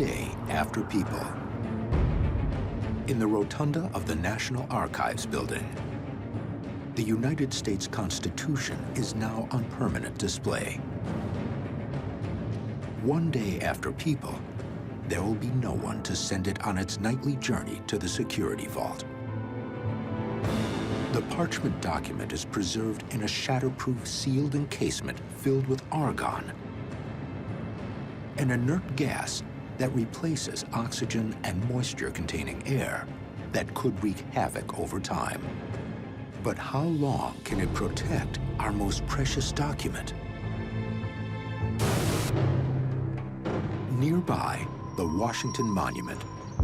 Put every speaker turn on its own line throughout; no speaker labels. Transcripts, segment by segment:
day after people. In the rotunda of the National Archives building, the United States Constitution is now on permanent display. One day after people, there will be no one to send it on its nightly journey to the security vault. The parchment document is preserved in a shatterproof sealed encasement filled with argon, an inert gas that replaces oxygen and moisture-containing air that could wreak havoc over time. But how long can it protect our most precious document? Nearby, the Washington Monument,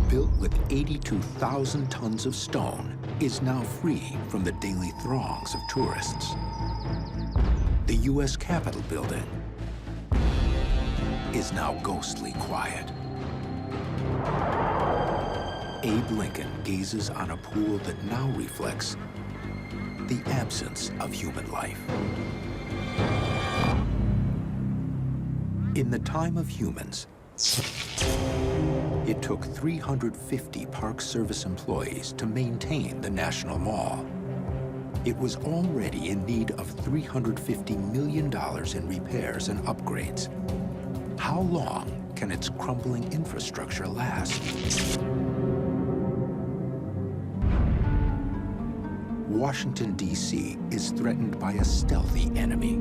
built with 82,000 tons of stone, is now free from the daily throngs of tourists. The U.S. Capitol building is now ghostly quiet. Abe Lincoln gazes on a pool that now reflects the absence of human life. In the time of humans, it took 350 Park Service employees to maintain the National Mall. It was already in need of $350 million in repairs and upgrades. How long can its crumbling infrastructure last? Washington, D.C. is threatened by a stealthy enemy.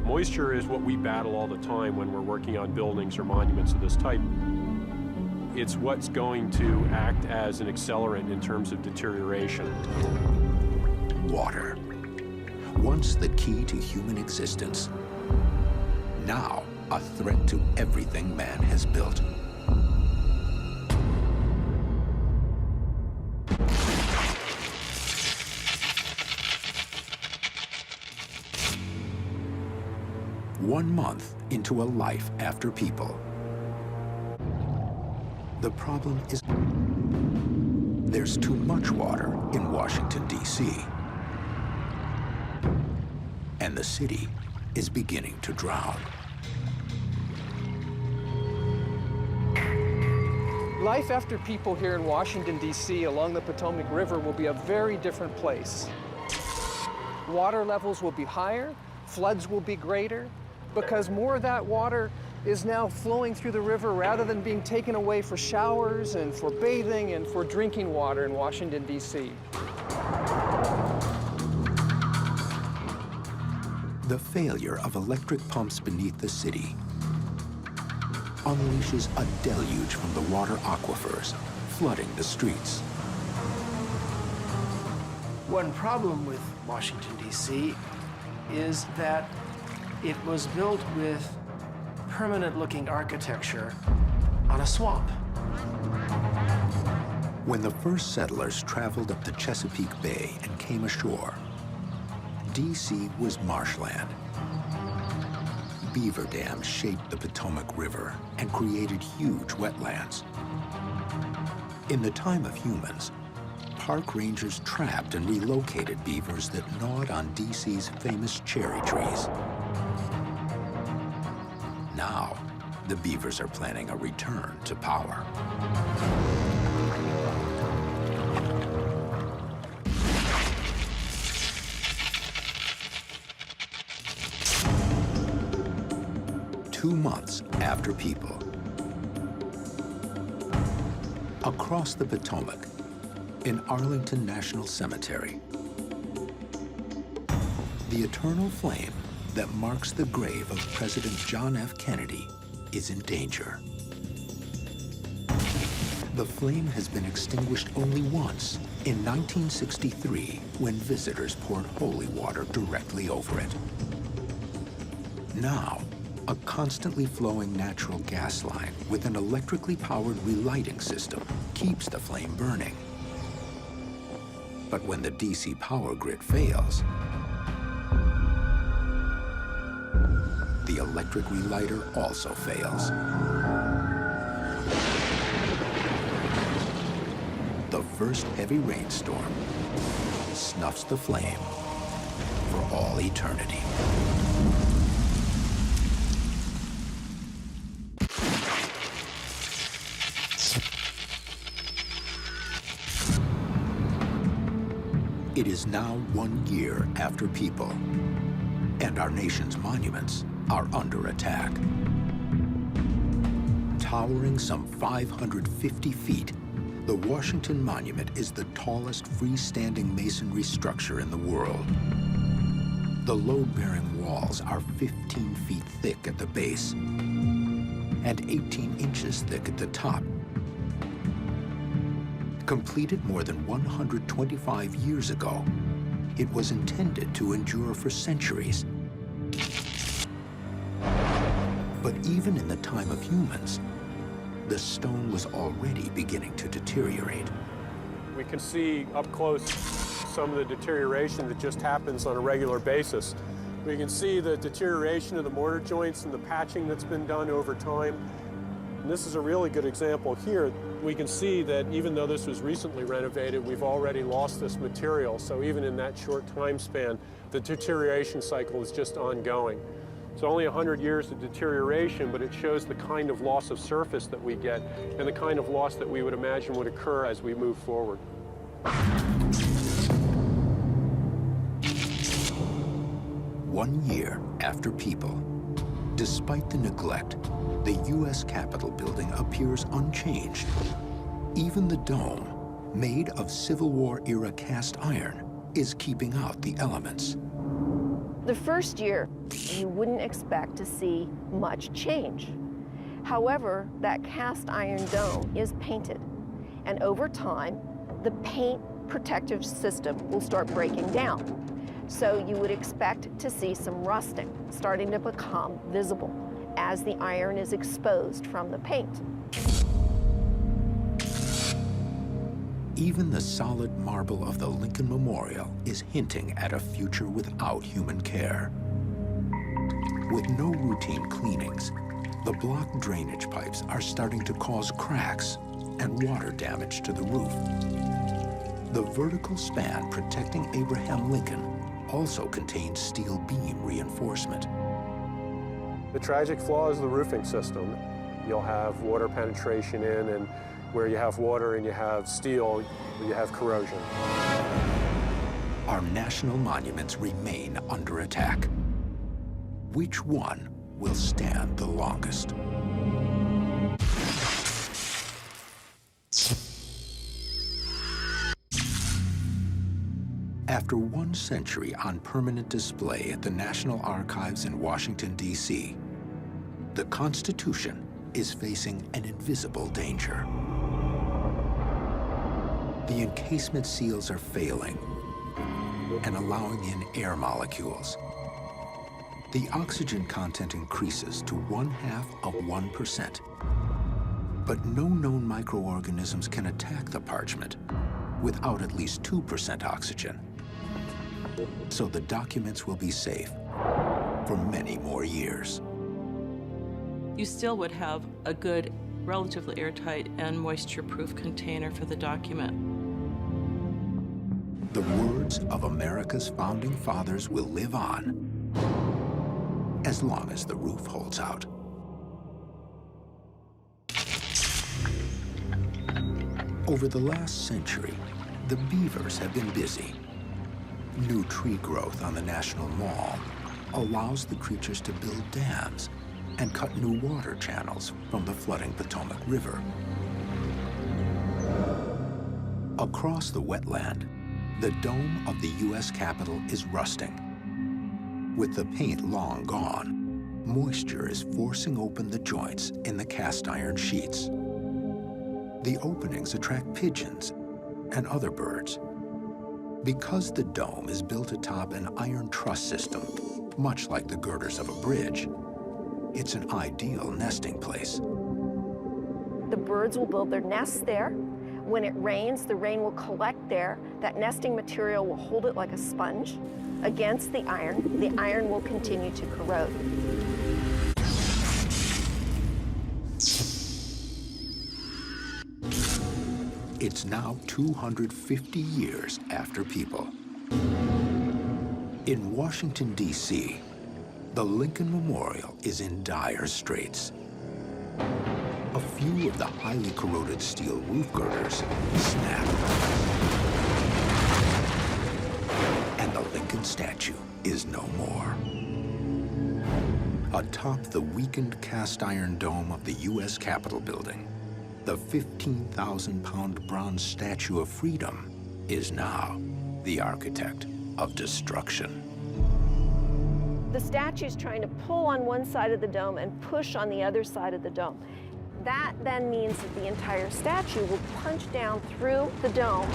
Moisture is what we battle all the time when we're working on buildings or monuments of this type. It's what's going to act as an accelerant in terms of deterioration.
Water. Once the key to human existence, now a threat to everything man has built. One month into a life after people. The problem is there's too much water in Washington, D.C. And the city is beginning to drown.
Life after people here in Washington, D.C. along the Potomac River will be a very different place. Water levels will be higher, floods will be greater, because more of that water is now flowing through the river rather than being taken away for showers and for bathing and for drinking water in Washington, D.C.
The failure of electric pumps beneath the city unleashes a deluge from the water aquifers, flooding the streets.
One problem with Washington, D.C. is that it was built with permanent-looking architecture on a swamp.
When the first settlers traveled up the Chesapeake Bay and came ashore, D.C. was marshland. Beaver dams shaped the Potomac River and created huge wetlands. In the time of humans, park rangers trapped and relocated beavers that gnawed on D.C.'s famous cherry trees. Now, the beavers are planning a return to power. Two months after people. Across the Potomac, in Arlington National Cemetery, the eternal flame that marks the grave of President John F. Kennedy is in danger. The flame has been extinguished only once, in 1963, when visitors poured holy water directly over it. Now, a constantly flowing natural gas line with an electrically powered relighting system keeps the flame burning. But when the DC power grid fails, the electric relighter also fails. The first heavy rainstorm snuffs the flame for all eternity. It is now 1 year after people, and our nation's monuments are under attack. Towering some 550 feet, the Washington Monument is the tallest freestanding masonry structure in the world. The load-bearing walls are 15 feet thick at the base and 18 inches thick at the top. Completed more than 125 years ago, it was intended to endure for centuries. But even in the time of humans, the stone was already beginning to deteriorate.
We can see up close some of the deterioration that just happens on a regular basis. We can see the deterioration of the mortar joints and the patching that's been done over time. And this is a really good example here. We can see that even though this was recently renovated, we've already lost this material. So even in that short time span, the deterioration cycle is just ongoing. It's only 100 years of deterioration, but it shows the kind of loss of surface that we get and the kind of loss that we would imagine would occur as we move forward.
1 year after people, despite the neglect, the U.S. Capitol building appears unchanged. Even the dome, made of Civil War-era cast iron, is keeping out the elements.
The first year, you wouldn't expect to see much change. However, that cast iron dome is painted, and over time, the paint protective system will start breaking down. So you would expect to see some rusting starting to become visible as the iron is exposed from the paint.
Even the solid marble of the Lincoln Memorial is hinting at a future without human care. With no routine cleanings, the blocked drainage pipes are starting to cause cracks and water damage to the roof. The vertical span protecting Abraham Lincoln also contains steel beam reinforcement.
The tragic flaw is the roofing system. You'll have water penetration in, and where you have water and you have steel, you have corrosion.
Our national monuments remain under attack. Which one will stand the longest? After 1 century on permanent display at the National Archives in Washington, D.C., the Constitution is facing an invisible danger. The encasement seals are failing and allowing in air molecules. The oxygen content increases to 0.5%. But no known microorganisms can attack the parchment without at least 2% oxygen. So the documents will be safe for many more years.
You still would have a good, relatively airtight and moisture-proof container for the document.
The words of America's founding fathers will live on as long as the roof holds out. Over the last century, the beavers have been busy. New tree growth on the National Mall allows the creatures to build dams and cut new water channels from the flooding Potomac River. Across the wetland, the dome of the U.S. Capitol is rusting. With the paint long gone, moisture is forcing open the joints in the cast iron sheets. The openings attract pigeons and other birds. Because the dome is built atop an iron truss system, much like the girders of a bridge, it's an ideal nesting place.
The birds will build their nests there. When it rains, the rain will collect there. That nesting material will hold it like a sponge against the iron. The iron will continue to corrode.
It's now 250 years after people. In Washington, D.C., the Lincoln Memorial is in dire straits. A few of the highly corroded steel roof girders snap. statue is no more. Atop the weakened cast iron dome of the U.S. Capitol building, the 15,000-pound bronze Statue of Freedom is now the architect of destruction.
The statue's trying to pull on one side of the dome and push on the other side of the dome. That then means that the entire statue will punch down through the dome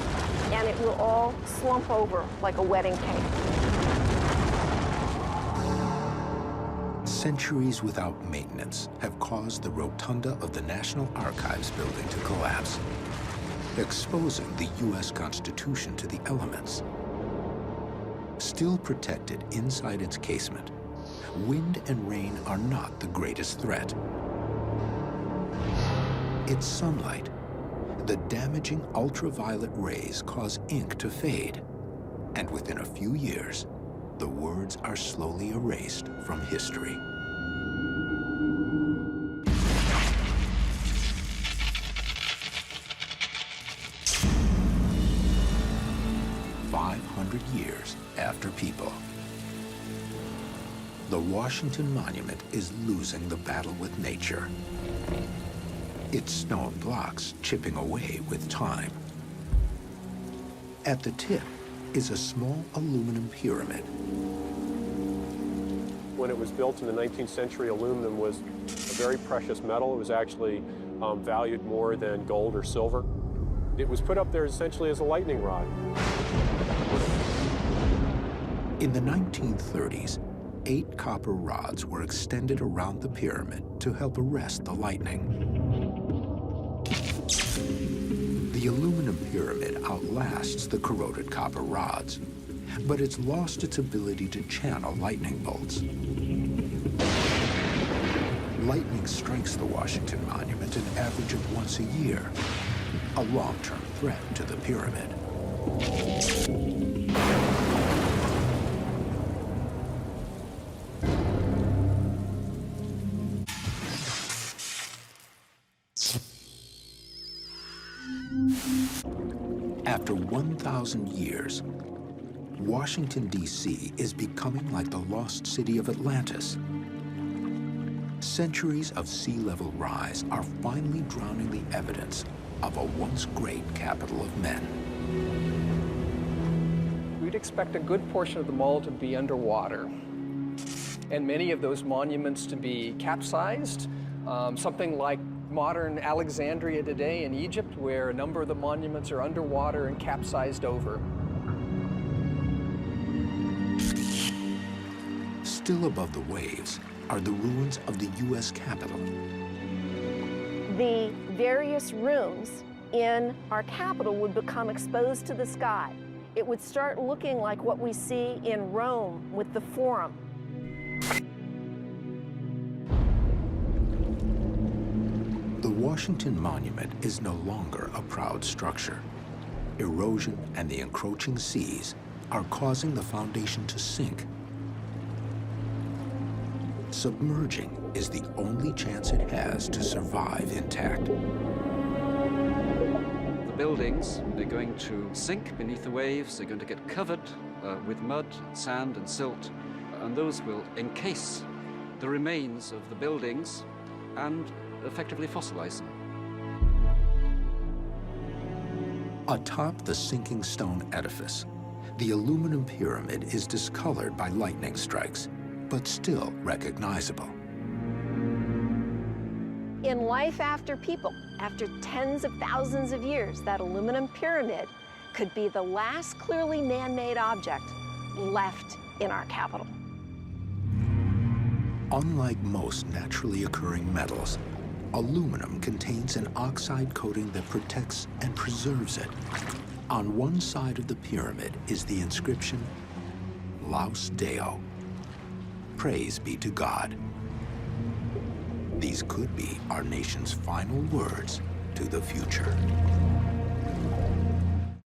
and it will all slump over like a wedding cake.
Centuries without maintenance have caused the rotunda of the National Archives building to collapse, exposing the U.S. Constitution to the elements. Still protected inside its casement, wind and rain are not the greatest threat. It's sunlight. The damaging ultraviolet rays cause ink to fade, and within a few years, the words are slowly erased from history. Years after people, the Washington Monument is losing the battle with nature. Its stone blocks chipping away with time. At the tip is a small aluminum pyramid.
When it was built in the 19th century, aluminum was a very precious metal. It was actually valued more than gold or silver. It was put up there essentially as a lightning rod.
In the 1930s, 8 copper rods were extended around the pyramid to help arrest the lightning. The aluminum pyramid outlasts the corroded copper rods, but it's lost its ability to channel lightning bolts. Lightning strikes the Washington Monument an average of once a year, a long-term threat to the pyramid. After 1,000 years, Washington, D.C. is becoming like the lost city of Atlantis. Centuries of sea level rise are finally drowning the evidence of a once great capital of men.
We'd expect a good portion of the mall to be underwater, and many of those monuments to be capsized, something like modern Alexandria today in Egypt, where a number of the monuments are underwater and capsized over.
Still above the waves are the ruins of the U.S. Capitol.
The various rooms in our Capitol would become exposed to the sky. It would start looking like what we see in Rome with the Forum.
The Washington Monument is no longer a proud structure. Erosion and the encroaching seas are causing the foundation to sink. Submerging is the only chance it has to survive intact.
The buildings, they're going to sink beneath the waves, they're going to get covered with mud, sand, and silt, and those will encase the remains of the buildings and effectively fossilize them.
Atop the sinking stone edifice, the aluminum pyramid is discolored by lightning strikes, but still recognizable.
In life after people, after tens of thousands of years, that aluminum pyramid could be the last clearly man-made object left in our Capitol.
Unlike most naturally occurring metals, aluminum contains an oxide coating that protects and preserves it. On one side of the pyramid is the inscription, Laus Deo, praise be to God. These could be our nation's final words to the future.